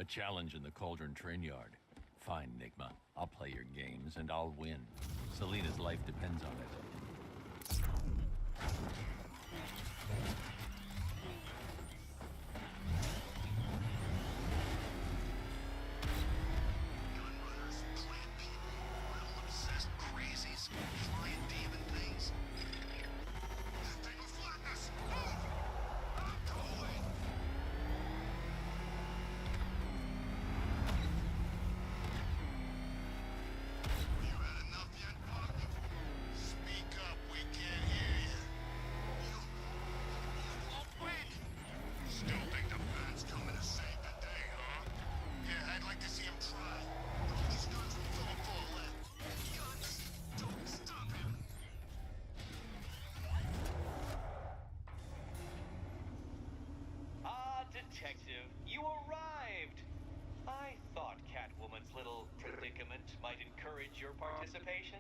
A challenge in the Cauldron Train Yard. Fine, Nigma. I'll play your games, and I'll win. Selina's life depends on it. Gunrunners, plant people, oil-obsessed crazies, flying demon things. Thing of flatness! Move! I'm going! You had enough yet, punk? Speak up, we can't hear you. You won't win! Still think the band's coming to save the day, huh? Yeah, I'd like to see him try. All these guns will fall for that. Guns don't stop him. Ah, Detective, you arrived! I thought Catwoman's little predicament might encourage your participation.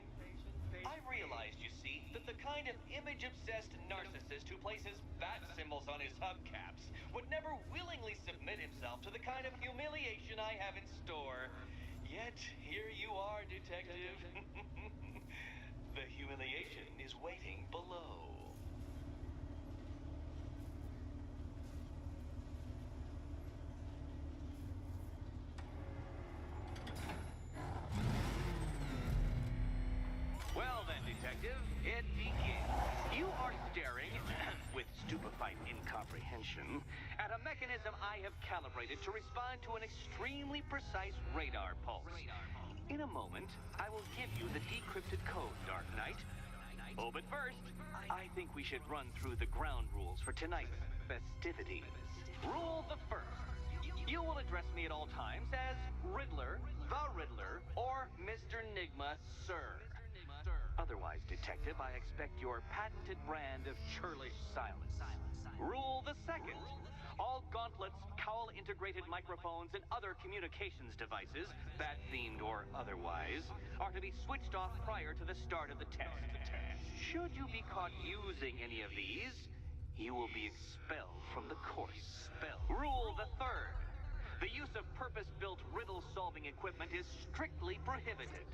I realized, you see, that the kind of image-obsessed narcissist who places bat symbols on his hubcaps would never willingly submit himself to the kind of humiliation I have in store. Yet, here you are, Detective. The humiliation is waiting below. Well then, Detective, it begins. You are staring, with stupefied incomprehension, at a mechanism I have calibrated to respond to an extremely precise radar pulse. In a moment, I will give you the decrypted code, Dark Knight. Oh, but first, I think we should run through the ground rules for tonight's festivities. Rule the first. You will address me at all times as Riddler, the Riddler, or Mr. Nigma, sir. Otherwise, Detective, I expect your patented brand of churlish silence. Rule the second. All gauntlets, cowl-integrated microphones, and other communications devices, bat-themed or otherwise, are to be switched off prior to the start of the test. Should you be caught using any of these, you will be expelled from the course. Rule the third. The use of purpose-built riddle-solving equipment is strictly prohibited.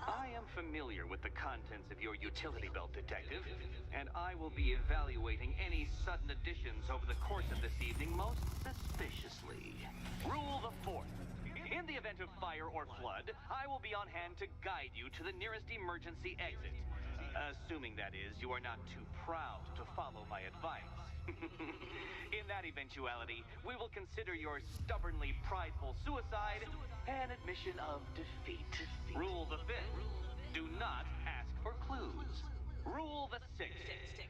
I am familiar with the contents of your utility belt, Detective, and I will be evaluating any sudden additions over the course of this evening most suspiciously. Rule the fourth. In the event of fire or flood, I will be on hand to guide you to the nearest emergency exit. Assuming, that is, you are not too proud to follow my advice. In that eventuality, we will consider your stubbornly prideful suicide an admission of defeat. Rule the fifth. Do not ask for clues. Rule the sixth.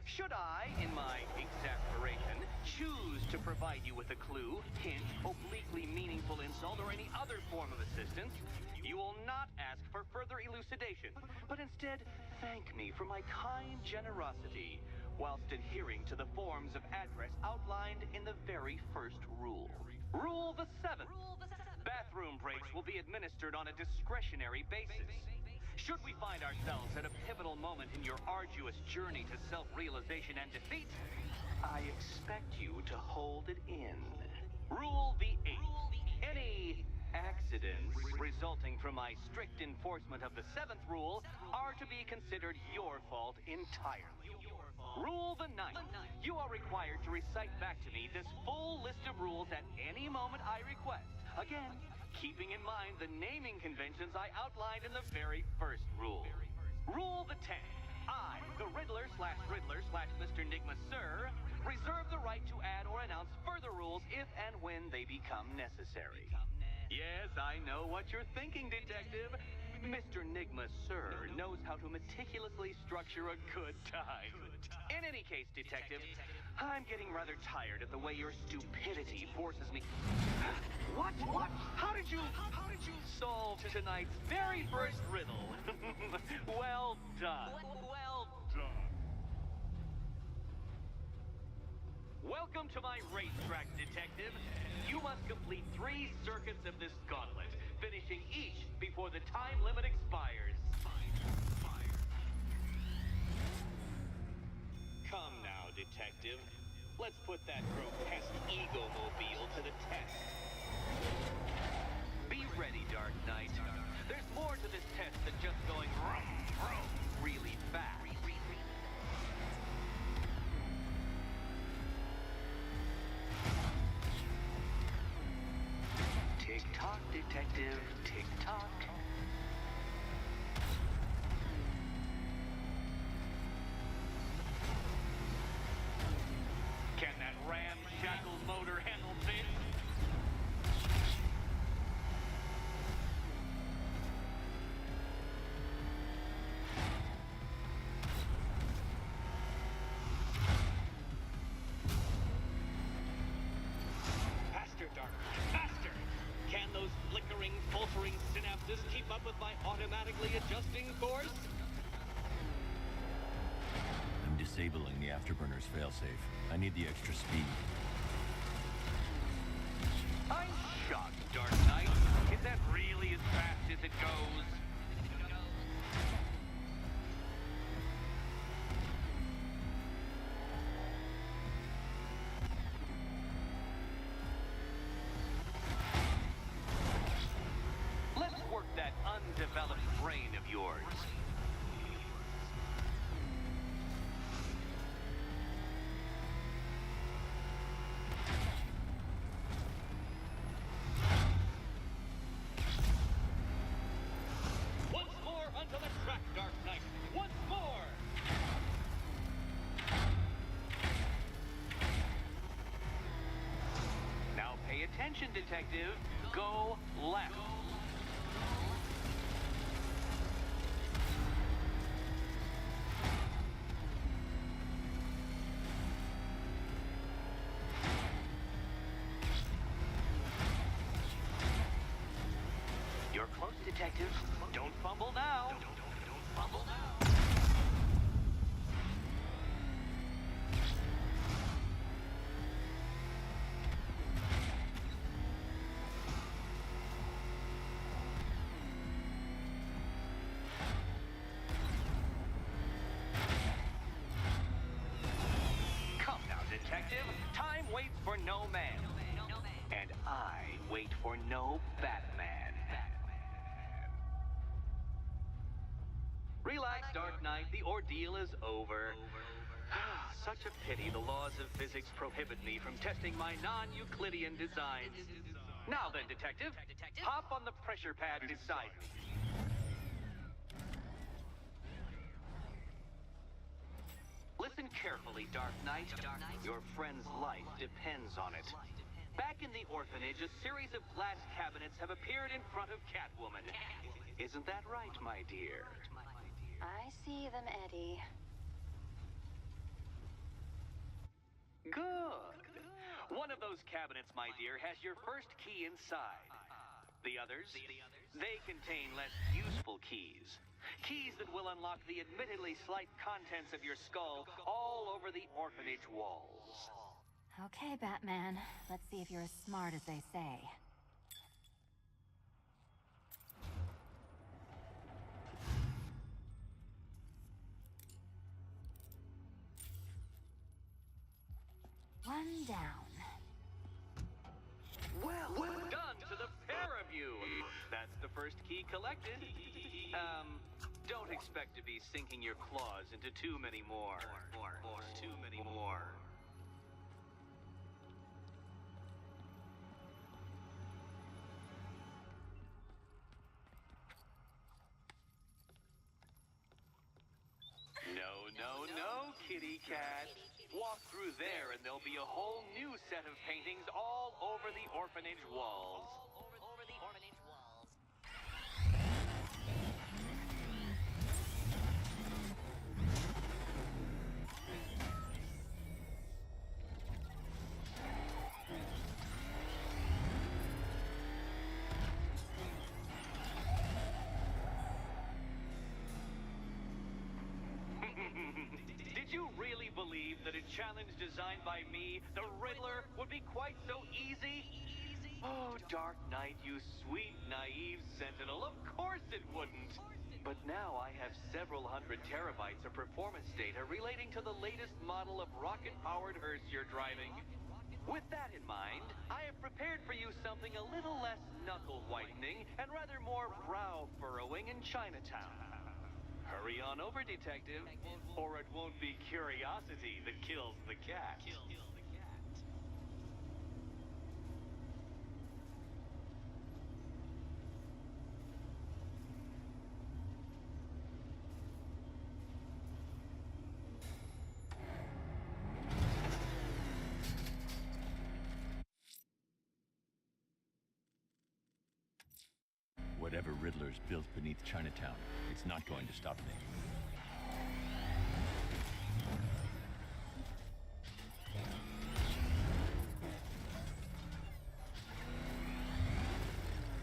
Should I, in my exasperation, choose to provide you with a clue, hint, obliquely meaningful insult, or any other form of assistance, you will not ask for further elucidation, but instead thank me for my kind generosity, whilst adhering to the forms of address outlined in the very first rule. Rule the seventh. Bathroom breaks will be administered on a discretionary basis. Should we find ourselves at a pivotal moment in your arduous journey to self-realization and defeat, I expect you to hold it in. Rule the eighth. Any accidents resulting from my strict enforcement of the seventh rule are to be considered your fault entirely. Rule the ninth. You are required to recite back to me this full list of rules at any moment I request. Again, keeping in mind the naming conventions I outlined in the very first rule. Rule the 10th. I, the Riddler/Mr. Nigma, sir, reserve the right to add or announce further rules if and when they become necessary. Yes, I know what you're thinking, Detective. Mr. Nigma, sir, knows how to meticulously structure a good time. In any case, Detective, I'm getting rather tired of the way your stupidity forces me... What? How did you solve tonight's very first riddle? Well done. Welcome to my racetrack, Detective. You must complete 3 circuits of this gauntlet, finishing each before the time limit expires. Come now, Detective. Let's put that grotesque ego-mobile to the test. Be ready, Dark Knight. There's more to this test than just going vroom, vroom, really fast. Tick-tock, detective, tick-tock. Can that ramshackle motor handle this? Faster, Dark Knight, faster! Can those flickering, faltering synapses keep up with my automatically adjusting course? I'm disabling the afterburner's failsafe. I need the extra speed. I'm shocked, Dark Knight. Is that really as fast as it goes? Let's work that undeveloped brain of yours. Once more onto the track, Dark Knight. Once more! Now pay attention, detective. Go left. You're close, detective. Don't fumble now. Don't fumble now. Come now, detective. Time waits for no man. And I wait for no Batman. Relax, Dark Knight. The ordeal is over. Such a pity the laws of physics prohibit me from testing my non-Euclidean designs. Now then, detective, hop on the pressure pad beside me. Listen carefully, Dark Knight. Your friend's life depends on it. Back in the orphanage, a series of glass cabinets have appeared in front of Catwoman. Isn't that right, my dear? I see them, Eddie. Good. One of those cabinets, my dear, has your first key inside. The others, they contain less useful keys. Keys that will unlock the admittedly slight contents of your skull all over the orphanage walls. Okay, Batman. Let's see if you're as smart as they say. One down. Well done to the pair of you. That's the first key collected. Don't expect to be sinking your claws into too many more. Too many more. No, kitty cat. Walk through there and there'll be a whole new set of paintings all over the orphanage walls. Did you really believe that a challenge designed by me, the Riddler, would be quite so easy? Oh, Dark Knight, you sweet, naive sentinel, of course it wouldn't. But now I have several hundred terabytes of performance data relating to the latest model of rocket-powered hearse you're driving. With that in mind, I have prepared for you something a little less knuckle-whitening and rather more brow-furrowing in Chinatown. Hurry on over, Detective, or it won't be curiosity that kills the cat. Whatever Riddler's built beneath Chinatown, it's not going to stop me.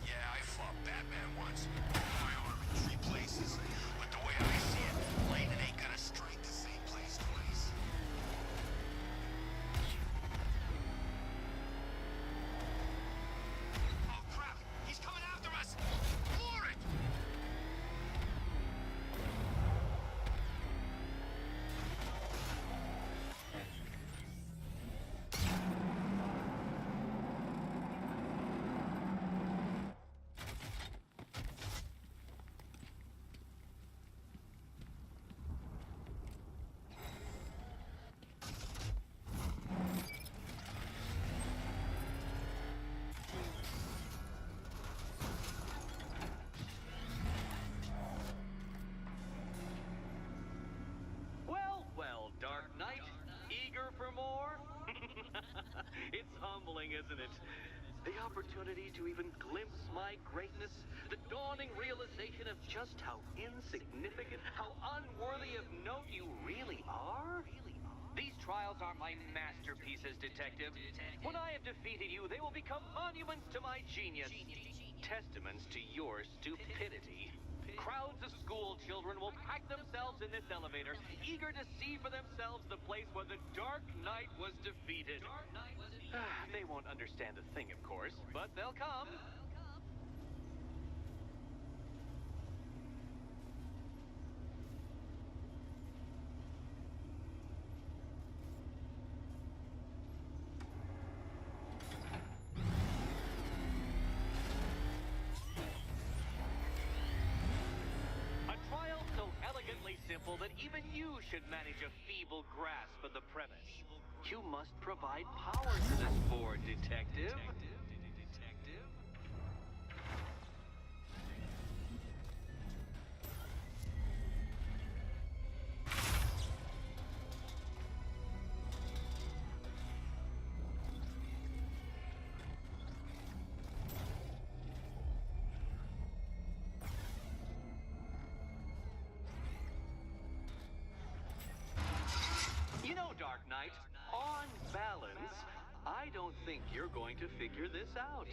Yeah, I fought Batman once. My arm in 3 places. But the way I see it, lightning ain't gonna strike the same place twice. Oh crap! He's coming after us! Floor it! Well, Dark Knight, eager for more? It's humbling, isn't it? The opportunity to even glimpse my greatness, the dawning realization of just how insignificant, how unworthy of note you really are. These trials are my masterpieces, Detective. When I have defeated you, they will become monuments to my genius, testaments to your stupidity. Crowds of school children will pack themselves in this elevator, eager to see for themselves the place where the Dark Knight was defeated. They won't understand a thing, of course, but they'll come. A trial so elegantly simple that even you should manage a feeble grasp of the premise. You must provide power to this board, Detective. You know, Dark Knight, on balance, I don't think you're going to figure this out.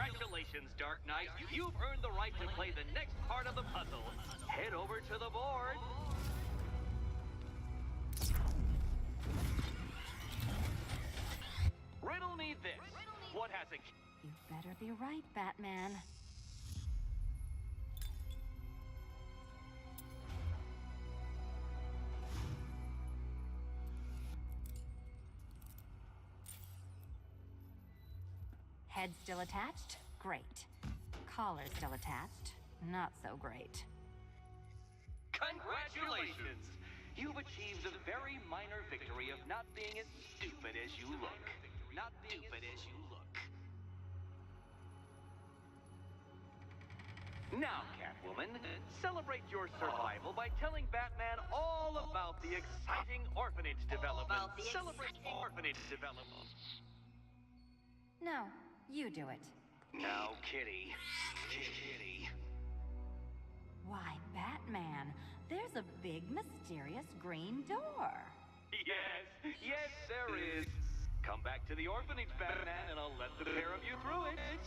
Congratulations, Dark Knight. You've earned the right to play the next part of the puzzle. Head over to the board. Riddle me this. What has a... You better be right, Batman. Head still attached? Great. Collar still attached? Not so great. Congratulations! You've achieved the very minor victory of not being as stupid as you look. Not stupid as you look. Now, Catwoman, celebrate your survival by telling Batman all about the exciting orphanage development. Celebrate orphanage development. No, you do it. Now, Kitty. Kitty. Why, Batman, there's a big, mysterious green door. Yes, there is. Come back to the orphanage, Batman, and I'll let the pair of you through it.